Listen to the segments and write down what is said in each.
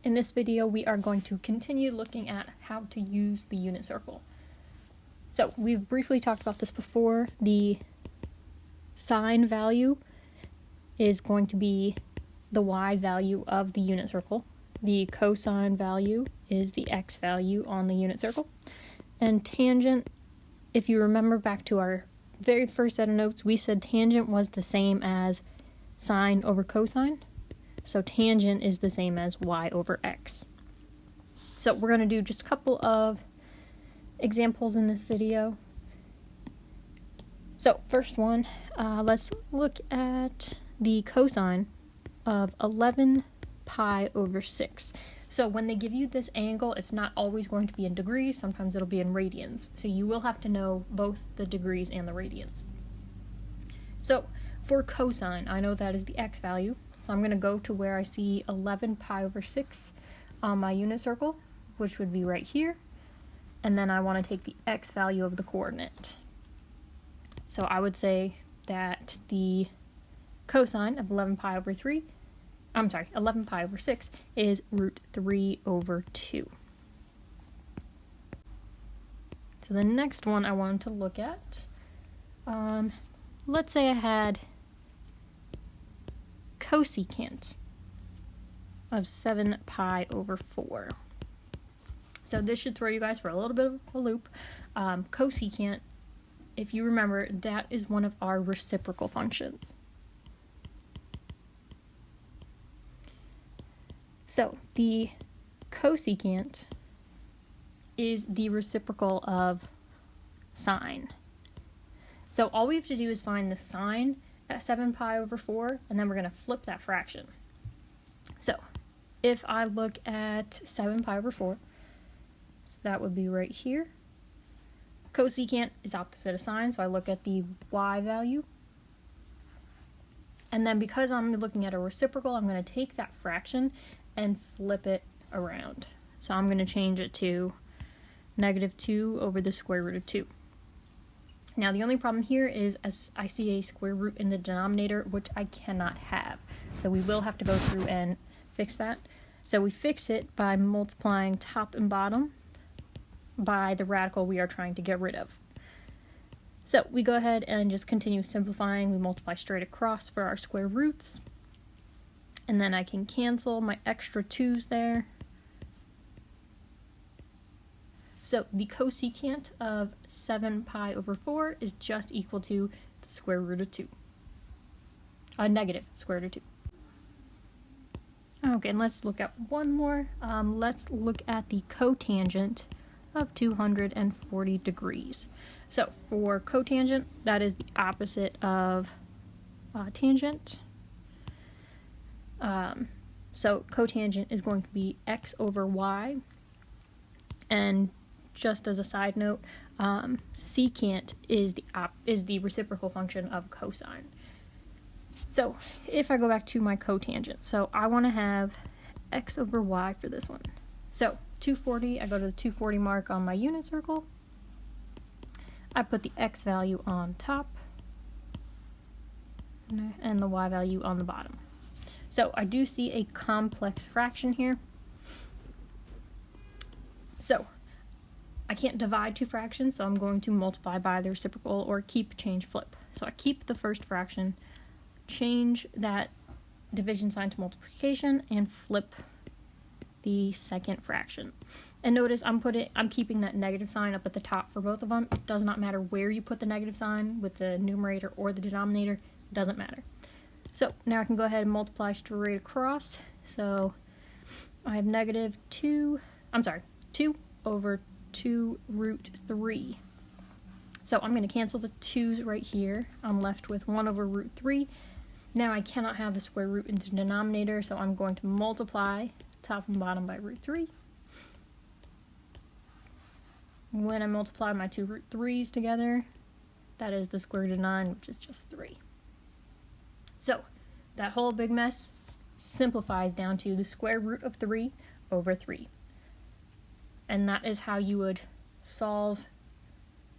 In this video, we are going to continue looking at how to use the unit circle. So we've briefly talked about this before. The sine value is going to be the y value of the unit circle. The cosine value is the x value on the unit circle. And tangent, if you remember back to our very first set of notes, we said tangent was the same as sine over cosine. So tangent is the same as y over x. So we're going to do just a couple of examples in this video. So first one, let's look at the cosine of 11 pi over 6. So when they give you this angle, it's not always going to be in degrees, sometimes it'll be in radians. So you will have to know both the degrees and the radians. So for cosine, I know that is the x value. So I'm going to go to where I see 11 pi over 6 on my unit circle, which would be right here. And then I want to take the x value of the coordinate. So I would say that the cosine of 11 pi over 6 is root 3 over 2. So the next one I wanted to look at, let's say I had cosecant of 7 pi over 4. So this should throw you guys for a little bit of a loop. Cosecant, if you remember, that is one of our reciprocal functions. So the cosecant is the reciprocal of sine. So all we have to do is find the sine at 7 pi over 4, and then we're going to flip that fraction. So if I look at 7 pi over 4, so that would be right here. Cosecant is opposite of sine, so I look at the y value. And then because I'm looking at a reciprocal, I'm going to take that fraction and flip it around. So I'm going to change it to -2 over the square root of 2. Now the only problem here is as I see a square root in the denominator, which I cannot have. So we will have to go through and fix that. So we fix it by multiplying top and bottom by the radical we are trying to get rid of. So we go ahead and just continue simplifying. We multiply straight across for our square roots. And then I can cancel my extra 2's there. So the cosecant of 7 pi over 4 is just equal to the square root of 2. Negative square root of 2. Okay, and let's look at one more. Let's look at the cotangent of 240 degrees. So for cotangent, that is the opposite of tangent. So cotangent is going to be x over y. And just as a side note, secant is the reciprocal function of cosine. So if I go back to my cotangent, so I want to have x over y for this one. So 240, I go to the 240 mark on my unit circle. I put the x value on top and the y value on the bottom. So I do see a complex fraction here. So I can't divide two fractions, so I'm going to multiply by the reciprocal or keep, change, flip. So I keep the first fraction, change that division sign to multiplication, and flip the second fraction. And notice I'm keeping that negative sign up at the top for both of them. It does not matter where you put the negative sign, with the numerator or the denominator, it doesn't matter. So now I can go ahead and multiply straight across. So I have 2 over 2 root 3. So I'm going to cancel the 2's right here. I'm left with 1 over root 3. Now I cannot have the square root in the denominator, so I'm going to multiply top and bottom by root 3. When I multiply my two root 3's together, that is the square root of 9, which is just 3. So that whole big mess simplifies down to the square root of 3 over 3. And that is how you would solve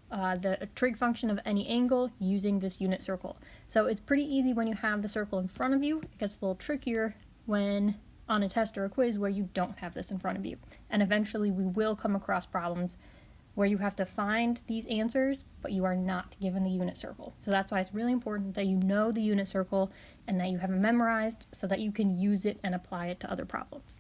the trig function of any angle using this unit circle. So it's pretty easy when you have the circle in front of you. It gets a little trickier when on a test or a quiz where you don't have this in front of you. And eventually we will come across problems where you have to find these answers, but you are not given the unit circle. So that's why it's really important that you know the unit circle and that you have it memorized so that you can use it and apply it to other problems.